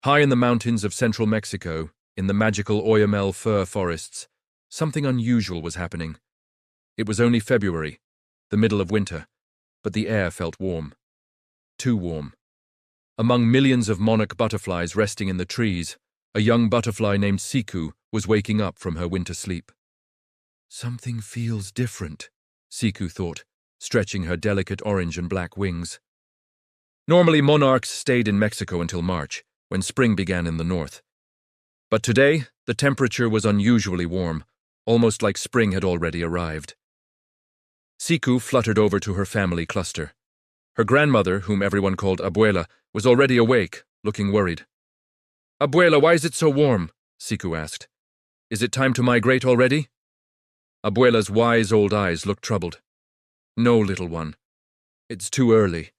High in the mountains of central Mexico, in the magical Oyamel fir forests, something unusual was happening. It was only February, the middle of winter, but the air felt warm. Too warm. Among millions of monarch butterflies resting in the trees, a young butterfly named Siku was waking up from her winter sleep. Something feels different, Siku thought, stretching her delicate orange and black wings. Normally, monarchs stayed in Mexico until March, when spring began in the north. But today, the temperature was unusually warm, almost like spring had already arrived. Siku fluttered over to her family cluster. Her grandmother, whom everyone called Abuela, was already awake, looking worried. "Abuela, why is it so warm?" Siku asked. "Is it time to migrate already?" Abuela's wise old eyes looked troubled. "No, little one. It's too early.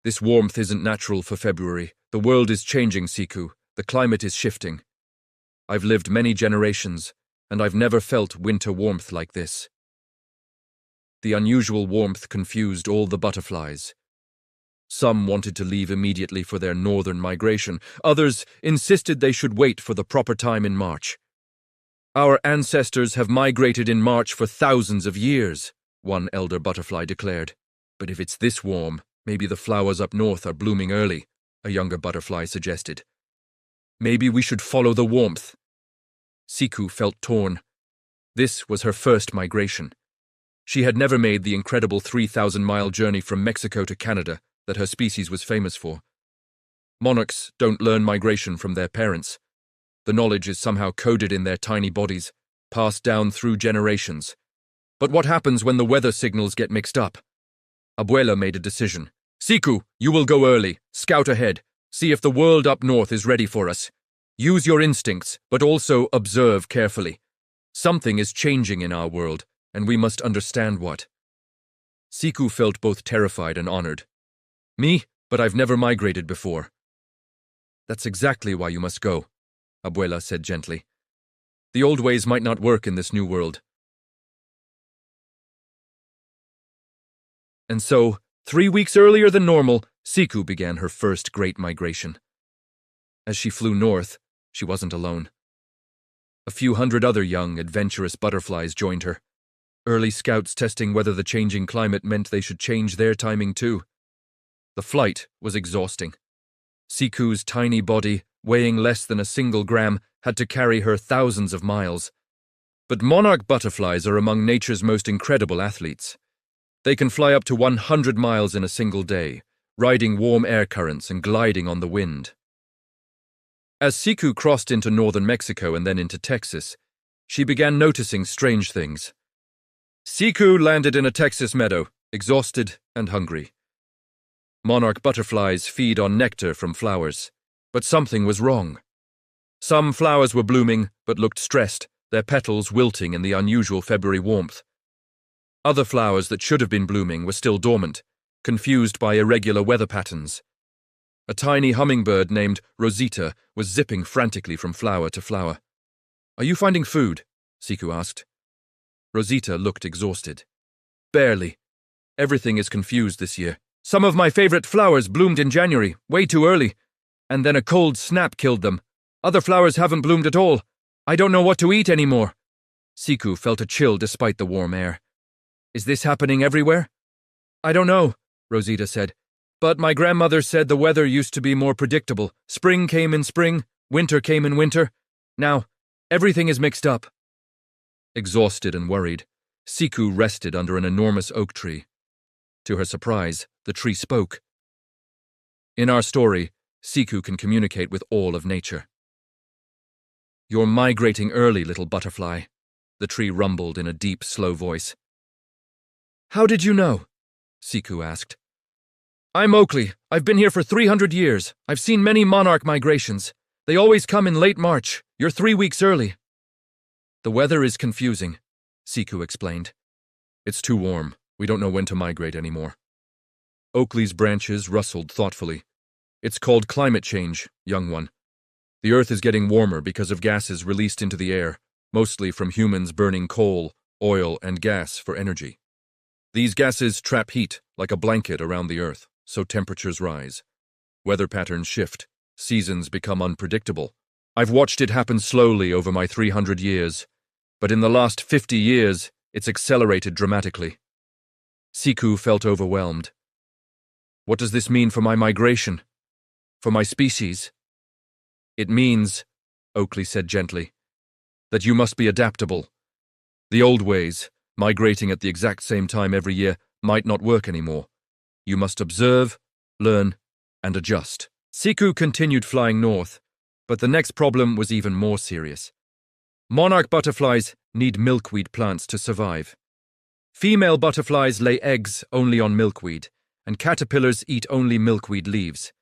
This warmth isn't natural for February. The world is changing, Siku. The climate is shifting. I've lived many generations, and I've never felt winter warmth like this." The unusual warmth confused all the butterflies. Some wanted to leave immediately for their northern migration. Others insisted they should wait for the proper time in March. "Our ancestors have migrated in March for thousands of years," one elder butterfly declared. "But if it's this warm, maybe the flowers up north are blooming early," a younger butterfly suggested. "Maybe we should follow the warmth." Siku felt torn. This was her first migration. She had never made the incredible 3,000-mile journey from Mexico to Canada that her species was famous for. Monarchs don't learn migration from their parents. The knowledge is somehow coded in their tiny bodies, passed down through generations. But what happens when the weather signals get mixed up? Abuela made a decision. "Siku, you will go early. Scout ahead. See if the world up north is ready for us. Use your instincts, but also observe carefully. Something is changing in our world, and we must understand what." Siku felt both terrified and honored. "Me? But I've never migrated before." "That's exactly why you must go," Abuela said gently. "The old ways might not work in this new world." And so, 3 weeks earlier than normal, Siku began her first great migration. As she flew north, she wasn't alone. A few hundred other young, adventurous butterflies joined her. Early scouts testing whether the changing climate meant they should change their timing too. The flight was exhausting. Siku's tiny body, weighing less than a single gram, had to carry her thousands of miles. But monarch butterflies are among nature's most incredible athletes. They can fly up to 100 miles in a single day, riding warm air currents and gliding on the wind. As Siku crossed into northern Mexico and then into Texas, she began noticing strange things. Siku landed in a Texas meadow, exhausted and hungry. Monarch butterflies feed on nectar from flowers, but something was wrong. Some flowers were blooming but looked stressed, their petals wilting in the unusual February warmth. Other flowers that should have been blooming were still dormant, confused by irregular weather patterns. A tiny hummingbird named Rosita was zipping frantically from flower to flower. "Are you finding food?" Siku asked. Rosita looked exhausted. "Barely. Everything is confused this year. Some of my favorite flowers bloomed in January, way too early, and then a cold snap killed them. Other flowers haven't bloomed at all. I don't know what to eat anymore." Siku felt a chill despite the warm air. "Is this happening everywhere?" "I don't know," Rosita said. "But my grandmother said the weather used to be more predictable. Spring came in spring, winter came in winter. Now, everything is mixed up." Exhausted and worried, Siku rested under an enormous oak tree. To her surprise, the tree spoke. In our story, Siku can communicate with all of nature. "You're migrating early, little butterfly," the tree rumbled in a deep, slow voice. "How did you know?" Siku asked. "I'm Oakley. I've been here for 300 years. I've seen many monarch migrations. They always come in late March. You're 3 weeks early." "The weather is confusing," Siku explained. "It's too warm. We don't know when to migrate anymore." Oakley's branches rustled thoughtfully. "It's called climate change, young one. The Earth is getting warmer because of gases released into the air, mostly from humans burning coal, oil, and gas for energy. These gases trap heat like a blanket around the Earth, so temperatures rise. Weather patterns shift, seasons become unpredictable. I've watched it happen slowly over my 300 years, but in the last 50 years, it's accelerated dramatically. Siku felt overwhelmed. What does this mean for my migration? For my species? It means, Oakley said gently, that you must be adaptable. The old ways, migrating at the exact same time every year, might not work anymore. You must observe, learn, and adjust. Siku continued flying north, but the next problem was even more serious. Monarch butterflies need milkweed plants to survive. Female butterflies lay eggs only on milkweed, and caterpillars eat only milkweed leaves.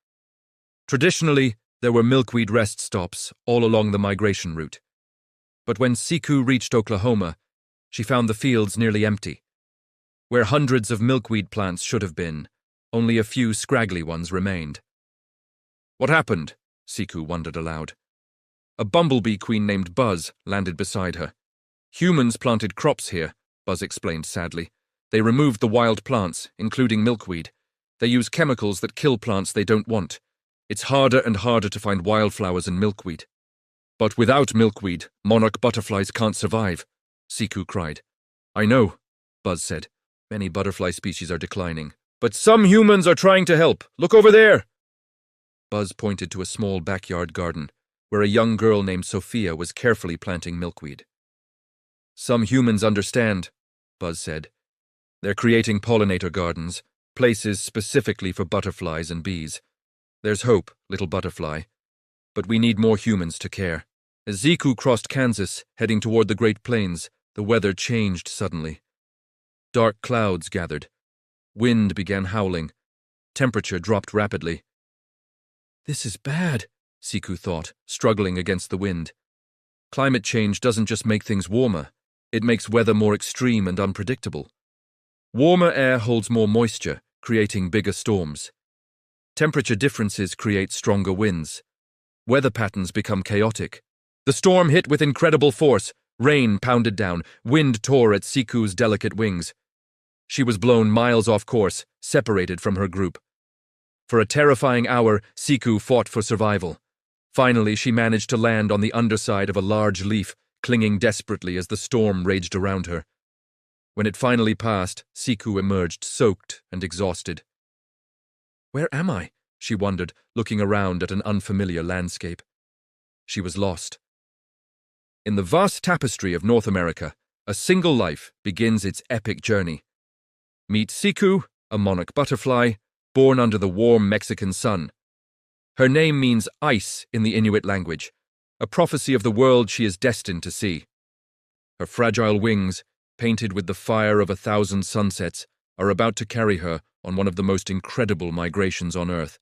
Traditionally, there were milkweed rest stops all along the migration route. But when Siku reached Oklahoma, she found the fields nearly empty. Where hundreds of milkweed plants should have been, only a few scraggly ones remained. What happened? Siku wondered aloud. A bumblebee queen named Buzz landed beside her. Humans planted crops here, Buzz explained sadly. They removed the wild plants, including milkweed. They use chemicals that kill plants they don't want. It's harder and harder to find wildflowers and milkweed. But without milkweed, monarch butterflies can't survive, Siku cried. I know, Buzz said. Many butterfly species are declining. But some humans are trying to help. Look over there! Buzz pointed to a small backyard garden, where a young girl named Sophia was carefully planting milkweed. Some humans understand, Buzz said. They're creating pollinator gardens, places specifically for butterflies and bees. There's hope, little butterfly. But we need more humans to care. As Siku crossed Kansas, heading toward the Great Plains, the weather changed suddenly. Dark clouds gathered. Wind began howling. Temperature dropped rapidly. This is bad, Siku thought, struggling against the wind. Climate change doesn't just make things warmer, it makes weather more extreme and unpredictable. Warmer air holds more moisture, creating bigger storms. Temperature differences create stronger winds. Weather patterns become chaotic. The storm hit with incredible force. Rain pounded down. Wind tore at Siku's delicate wings. She was blown miles off course, separated from her group. For a terrifying hour, Siku fought for survival. Finally, she managed to land on the underside of a large leaf, clinging desperately as the storm raged around her. When it finally passed, Siku emerged soaked and exhausted. Where am I? She wondered, looking around at an unfamiliar landscape. She was lost. In the vast tapestry of North America, a single life begins its epic journey. Meet Siku, a monarch butterfly, born under the warm Mexican sun. Her name means ice in the Inuit language, a prophecy of the world she is destined to see. Her fragile wings, painted with the fire of 1,000 sunsets, are about to carry her on one of the most incredible migrations on Earth,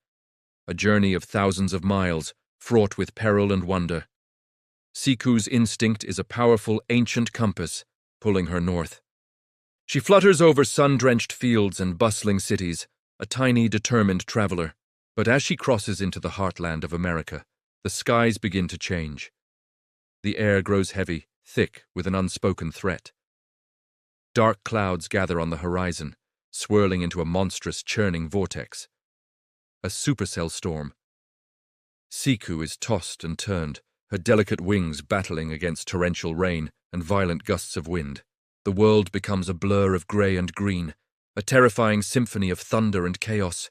a journey of thousands of miles, fraught with peril and wonder. Siku's instinct is a powerful ancient compass, pulling her north. She flutters over sun-drenched fields and bustling cities, a tiny, determined traveler. But as she crosses into the heartland of America, the skies begin to change. The air grows heavy, thick with an unspoken threat. Dark clouds gather on the horizon, swirling into a monstrous, churning vortex. A supercell storm. Siku is tossed and turned, her delicate wings battling against torrential rain and violent gusts of wind. The world becomes a blur of grey and green, a terrifying symphony of thunder and chaos.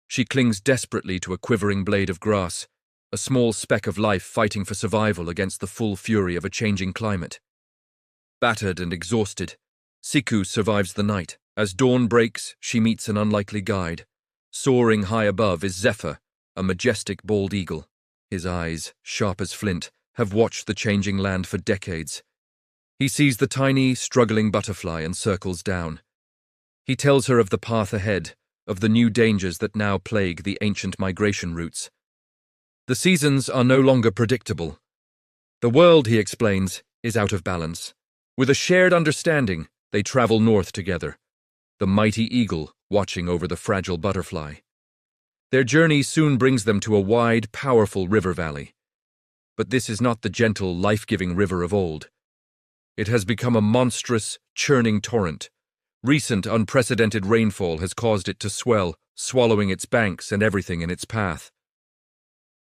She clings desperately to a quivering blade of grass, a small speck of life fighting for survival against the full fury of a changing climate. Battered and exhausted, Siku survives the night. As dawn breaks, she meets an unlikely guide. Soaring high above is Zephyr, a majestic bald eagle. His eyes, sharp as flint, have watched the changing land for decades. He sees the tiny, struggling butterfly and circles down. He tells her of the path ahead, of the new dangers that now plague the ancient migration routes. The seasons are no longer predictable. The world, he explains, is out of balance. With a shared understanding, they travel north together, the mighty eagle watching over the fragile butterfly. Their journey soon brings them to a wide, powerful river valley. But this is not the gentle, life-giving river of old. It has become a monstrous, churning torrent. Recent, unprecedented rainfall has caused it to swell, swallowing its banks and everything in its path.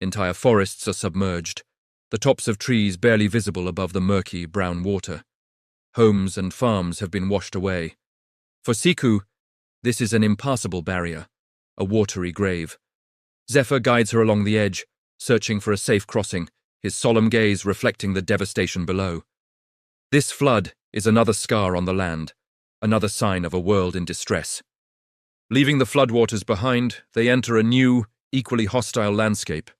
Entire forests are submerged, the tops of trees barely visible above the murky, brown water. Homes and farms have been washed away. For Siku, this is an impassable barrier, a watery grave. Zephyr guides her along the edge, searching for a safe crossing, his solemn gaze reflecting the devastation below. This flood is another scar on the land, another sign of a world in distress. Leaving the floodwaters behind, they enter a new, equally hostile landscape.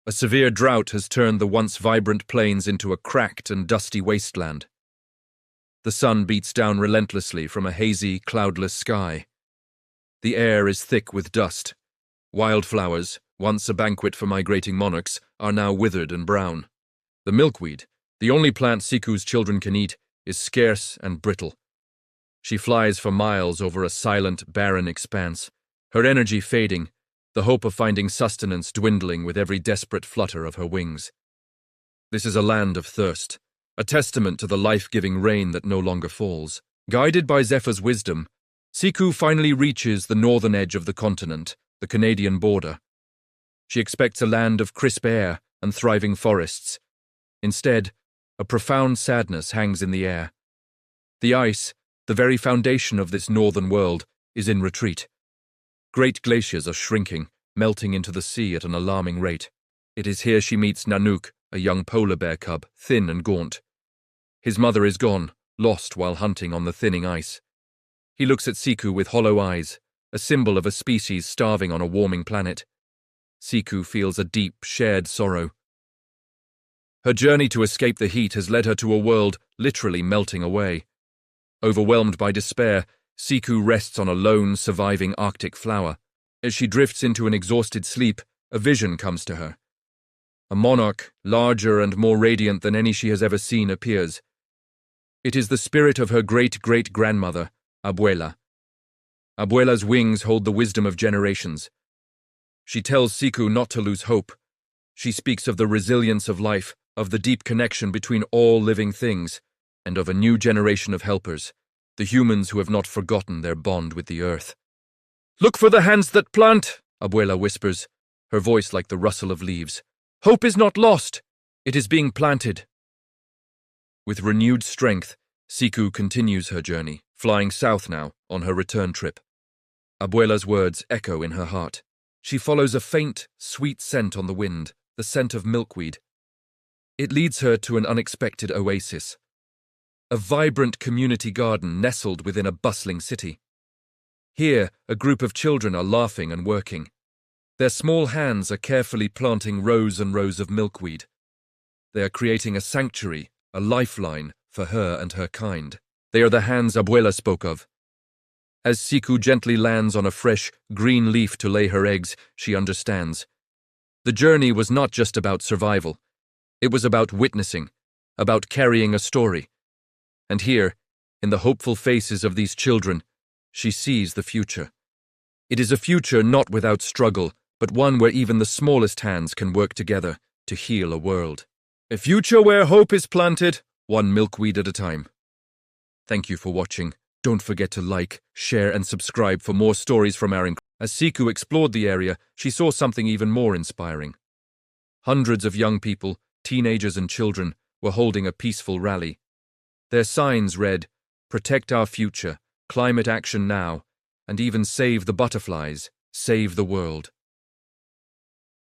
A severe drought has turned the once vibrant plains into a cracked and dusty wasteland. The sun beats down relentlessly from a hazy, cloudless sky. The air is thick with dust. Wildflowers, once a banquet for migrating monarchs, are now withered and brown. The milkweed, the only plant Siku's children can eat, is scarce and brittle. She flies for miles over a silent, barren expanse, her energy fading, the hope of finding sustenance dwindling with every desperate flutter of her wings. This is a land of thirst, a testament to the life-giving rain that no longer falls. Guided by Zephyr's wisdom, Siku finally reaches the northern edge of the continent, the Canadian border. She expects a land of crisp air and thriving forests. Instead, a profound sadness hangs in the air. The ice, the very foundation of this northern world, is in retreat. Great glaciers are shrinking, melting into the sea at an alarming rate. It is here she meets Nanook, a young polar bear cub, thin and gaunt. His mother is gone, lost while hunting on the thinning ice. He looks at Siku with hollow eyes, a symbol of a species starving on a warming planet. Siku feels a deep, shared sorrow. Her journey to escape the heat has led her to a world literally melting away. Overwhelmed by despair, Siku rests on a lone, surviving Arctic flower. As she drifts into an exhausted sleep, a vision comes to her. A monarch, larger and more radiant than any she has ever seen, appears. It is the spirit of her great-great-grandmother, Abuela. Abuela's wings hold the wisdom of generations. She tells Siku not to lose hope. She speaks of the resilience of life, of the deep connection between all living things, and of a new generation of helpers, the humans who have not forgotten their bond with the earth. "Look for the hands that plant," Abuela whispers, her voice like the rustle of leaves. "Hope is not lost. It is being planted." With renewed strength, Siku continues her journey, flying south now on her return trip. Abuela's words echo in her heart. She follows a faint, sweet scent on the wind, the scent of milkweed. It leads her to an unexpected oasis, a vibrant community garden nestled within a bustling city. Here, a group of children are laughing and working. Their small hands are carefully planting rows and rows of milkweed. They are creating a sanctuary, a lifeline for her and her kind. They are the hands Abuela spoke of. As Siku gently lands on a fresh, green leaf to lay her eggs, she understands. The journey was not just about survival. It was about witnessing, about carrying a story. And here, in the hopeful faces of these children, she sees the future. It is a future not without struggle, but one where even the smallest hands can work together to heal a world. A future where hope is planted, one milkweed at a time. Thank you for watching. Don't forget to like, share, and subscribe for more stories from our As Siku explored the area, she saw something even more inspiring. Hundreds of young people, teenagers and children, were holding a peaceful rally. Their signs read, "Protect our future, climate action now, and even save the butterflies, save the world."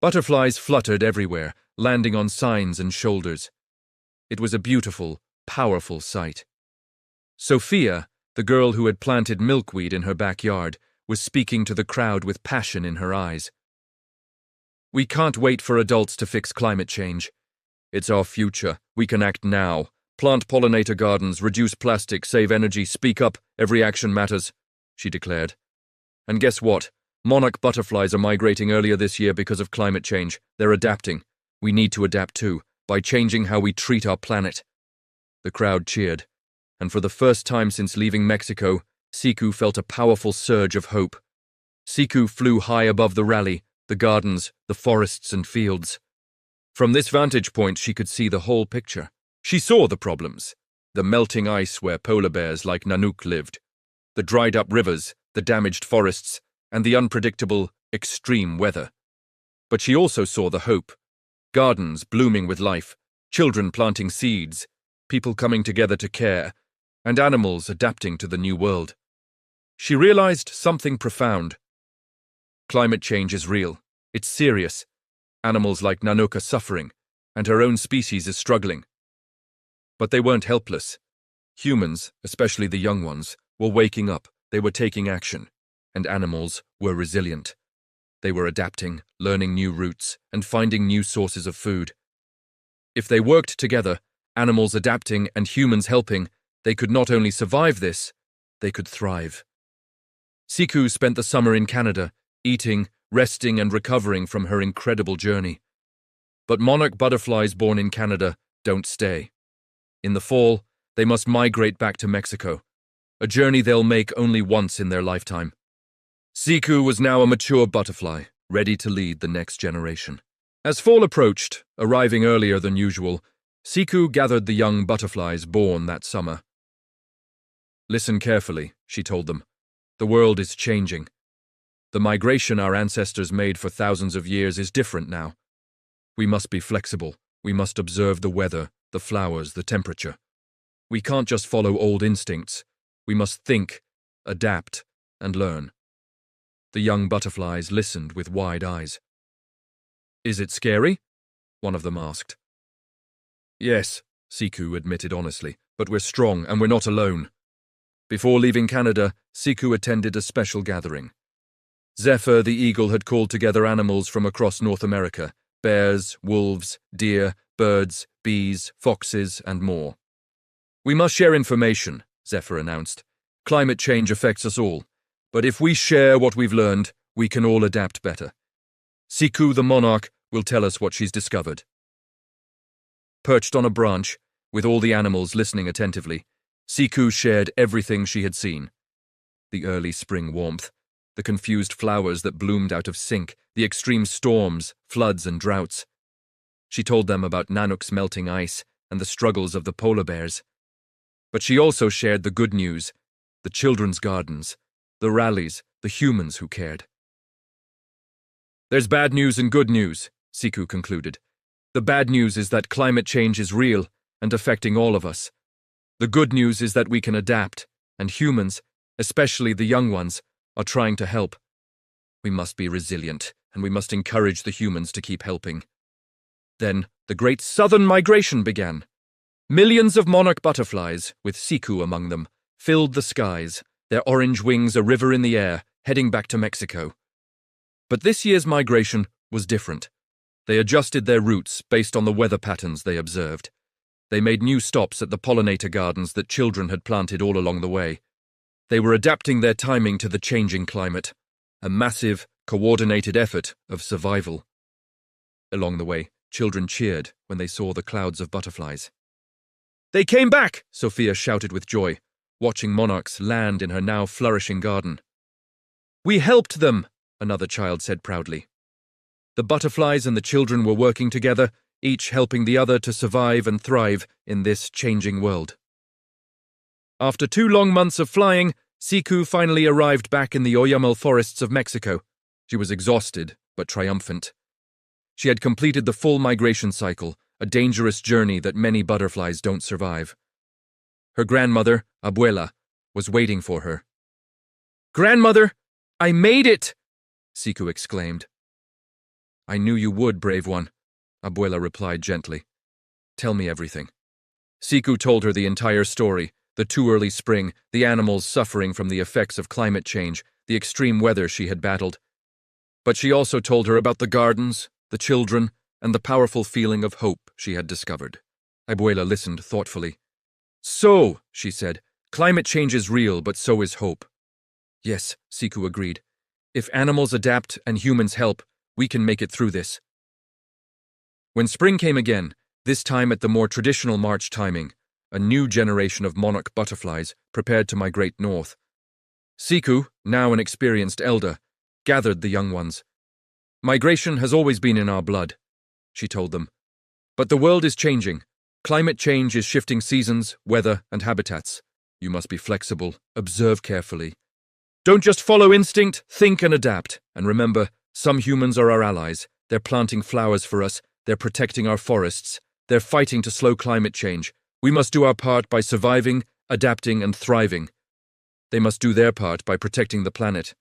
Butterflies fluttered everywhere, landing on signs and shoulders. It was a beautiful, powerful sight. Sophia, the girl who had planted milkweed in her backyard, was speaking to the crowd with passion in her eyes. "We can't wait for adults to fix climate change. It's our future. We can act now. Plant pollinator gardens, reduce plastic, save energy, speak up. Every action matters," she declared. "And guess what? Monarch butterflies are migrating earlier this year because of climate change. They're adapting. We need to adapt too, by changing how we treat our planet." The crowd cheered, and for the first time since leaving Mexico, Siku felt a powerful surge of hope. Siku flew high above the rally, the gardens, the forests and fields. From this vantage point, she could see the whole picture. She saw the problems: the melting ice where polar bears like Nanook lived, the dried-up rivers, the damaged forests, and the unpredictable, extreme weather. But she also saw the hope. Gardens blooming with life, children planting seeds, people coming together to care, and animals adapting to the new world. She realized something profound. Climate change is real. It's serious. Animals like Nanook are suffering, and her own species is struggling. But they weren't helpless. Humans, especially the young ones, were waking up, they were taking action, and animals were resilient. They were adapting, learning new routes, and finding new sources of food. If they worked together, animals adapting and humans helping, they could not only survive this, they could thrive. Siku spent the summer in Canada, eating, resting, and recovering from her incredible journey. But monarch butterflies born in Canada don't stay. In the fall, they must migrate back to Mexico, a journey they'll make only once in their lifetime. Siku was now a mature butterfly, ready to lead the next generation. As fall approached, arriving earlier than usual, Siku gathered the young butterflies born that summer. "Listen carefully," she told them. "The world is changing. The migration our ancestors made for thousands of years is different now. We must be flexible. We must observe the weather, the flowers, the temperature. We can't just follow old instincts. We must think, adapt, and learn." The young butterflies listened with wide eyes. "Is it scary?" one of them asked. "Yes," Siku admitted honestly, "but we're strong and we're not alone." Before leaving Canada, Siku attended a special gathering. Zephyr the eagle had called together animals from across North America: bears, wolves, deer, birds, bees, foxes, and more. "We must share information," Zephyr announced. "Climate change affects us all. But if we share what we've learned, we can all adapt better. Siku the Monarch will tell us what she's discovered." Perched on a branch, with all the animals listening attentively, Siku shared everything she had seen. The early spring warmth, the confused flowers that bloomed out of sync, the extreme storms, floods, and droughts. She told them about Nanook's melting ice and the struggles of the polar bears. But she also shared the good news, the children's gardens, the rallies, the humans who cared. "There's bad news and good news," Siku concluded. "The bad news is that climate change is real and affecting all of us. The good news is that we can adapt, and humans, especially the young ones, are trying to help. We must be resilient, and we must encourage the humans to keep helping." Then the great southern migration began. Millions of monarch butterflies, with Siku among them, filled the skies, their orange wings a river in the air, heading back to Mexico. But this year's migration was different. They adjusted their routes based on the weather patterns they observed. They made new stops at the pollinator gardens that children had planted all along the way. They were adapting their timing to the changing climate, a massive, coordinated effort of survival. Along the way, children cheered when they saw the clouds of butterflies. "They came back!" Sophia shouted with joy, watching monarchs land in her now flourishing garden. "We helped them," another child said proudly. The butterflies and the children were working together, each helping the other to survive and thrive in this changing world. After 2 long months of flying, Siku finally arrived back in the Oyamel forests of Mexico. She was exhausted, but triumphant. She had completed the full migration cycle, a dangerous journey that many butterflies don't survive. Her grandmother, Abuela, was waiting for her. "Grandmother, I made it!" Siku exclaimed. "I knew you would, brave one," Abuela replied gently. "Tell me everything." Siku told her the entire story, the too early spring, the animals suffering from the effects of climate change, the extreme weather she had battled. But she also told her about the gardens, the children, and the powerful feeling of hope she had discovered. Abuela listened thoughtfully. "So," she said, "climate change is real, but so is hope." "Yes," Siku agreed. "If animals adapt and humans help, we can make it through this." When spring came again, this time at the more traditional March timing, a new generation of monarch butterflies prepared to migrate north. Siku, now an experienced elder, gathered the young ones. "Migration has always been in our blood," she told them. "But the world is changing. Climate change is shifting seasons, weather, and habitats. You must be flexible, observe carefully. Don't just follow instinct, think and adapt. And remember, some humans are our allies. They're planting flowers for us, they're protecting our forests, they're fighting to slow climate change. We must do our part by surviving, adapting, and thriving. They must do their part by protecting the planet.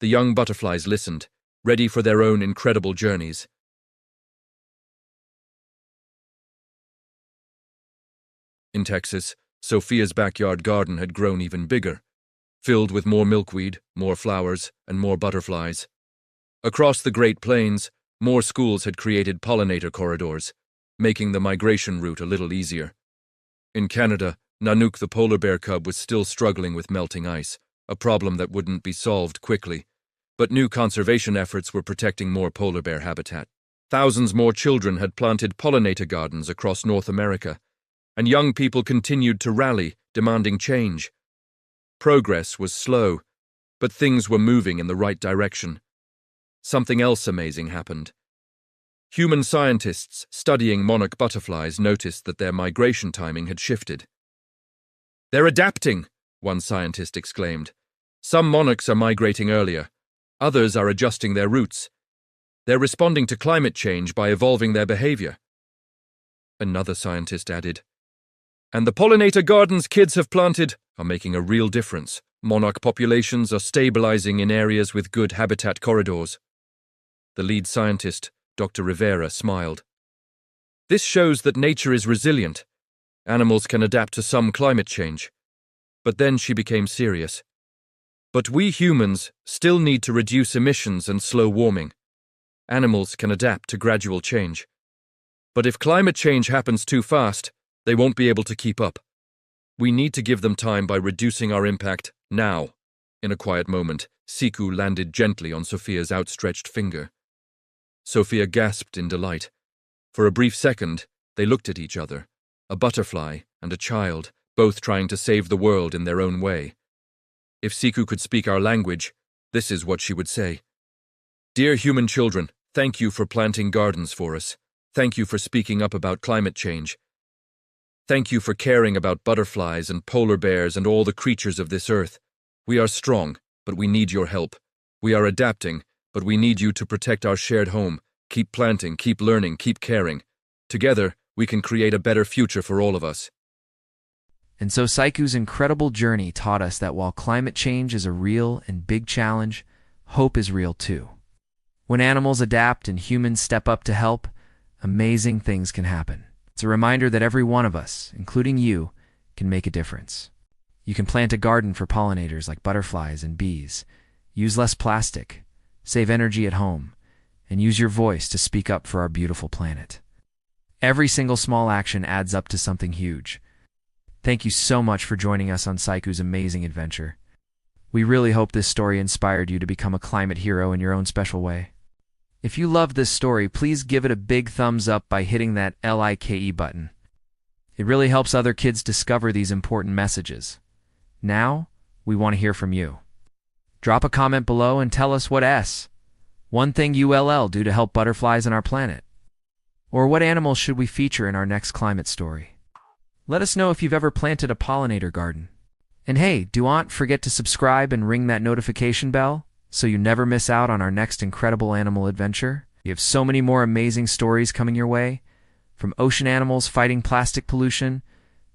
The young butterflies listened, ready for their own incredible journeys. In Texas, Sophia's backyard garden had grown even bigger, filled with more milkweed, more flowers, and more butterflies. Across the Great Plains, more schools had created pollinator corridors, making the migration route a little easier. In Canada, Nanook the polar bear cub was still struggling with melting ice, a problem that wouldn't be solved quickly. But new conservation efforts were protecting more polar bear habitat. Thousands more children had planted pollinator gardens across North America, and young people continued to rally, demanding change. Progress was slow, but things were moving in the right direction. Something else amazing happened. Human scientists studying monarch butterflies noticed that their migration timing had shifted. "They're adapting," one scientist exclaimed. "Some monarchs are migrating earlier. Others are adjusting their routes. They're responding to climate change by evolving their behavior." Another scientist added, "And the pollinator gardens kids have planted are making a real difference. Monarch populations are stabilizing in areas with good habitat corridors." The lead scientist, Dr. Rivera, smiled. "This shows that nature is resilient. Animals can adapt to some climate change." But then she became serious. "But we humans still need to reduce emissions and slow warming. Animals can adapt to gradual change. But if climate change happens too fast, they won't be able to keep up. We need to give them time by reducing our impact now." In a quiet moment, Siku landed gently on Sophia's outstretched finger. Sophia gasped in delight. For a brief second, they looked at each other, a butterfly and a child, both trying to save the world in their own way. If Siku could speak our language, this is what she would say. "Dear human children, thank you for planting gardens for us. Thank you for speaking up about climate change. Thank you for caring about butterflies and polar bears and all the creatures of this earth. We are strong, but we need your help. We are adapting, but we need you to protect our shared home. Keep planting, keep learning, keep caring. Together, we can create a better future for all of us." And so Siku's incredible journey taught us that while climate change is a real and big challenge, hope is real too. When animals adapt and humans step up to help, amazing things can happen. It's a reminder that every one of us, including you, can make a difference. You can plant a garden for pollinators like butterflies and bees, use less plastic, save energy at home, and use your voice to speak up for our beautiful planet. Every single small action adds up to something huge. Thank you so much for joining us on Siku's amazing adventure. We really hope this story inspired you to become a climate hero in your own special way. If you loved this story, please give it a big thumbs up by hitting that like button. It really helps other kids discover these important messages. Now, we want to hear from you. Drop a comment below and tell us what one thing you'll do to help butterflies on our planet. Or what animals should we feature in our next climate story? Let us know if you've ever planted a pollinator garden. And hey, don't forget to subscribe and ring that notification bell so you never miss out on our next incredible animal adventure. We have so many more amazing stories coming your way, from ocean animals fighting plastic pollution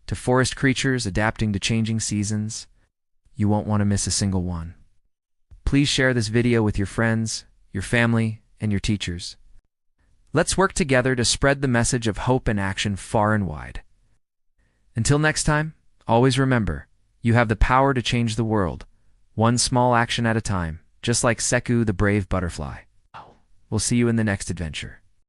to forest creatures adapting to changing seasons. You won't want to miss a single one. Please share this video with your friends, your family, and your teachers. Let's work together to spread the message of hope and action far and wide. Until next time, always remember, you have the power to change the world, one small action at a time, just like Siku the brave butterfly. We'll see you in the next adventure.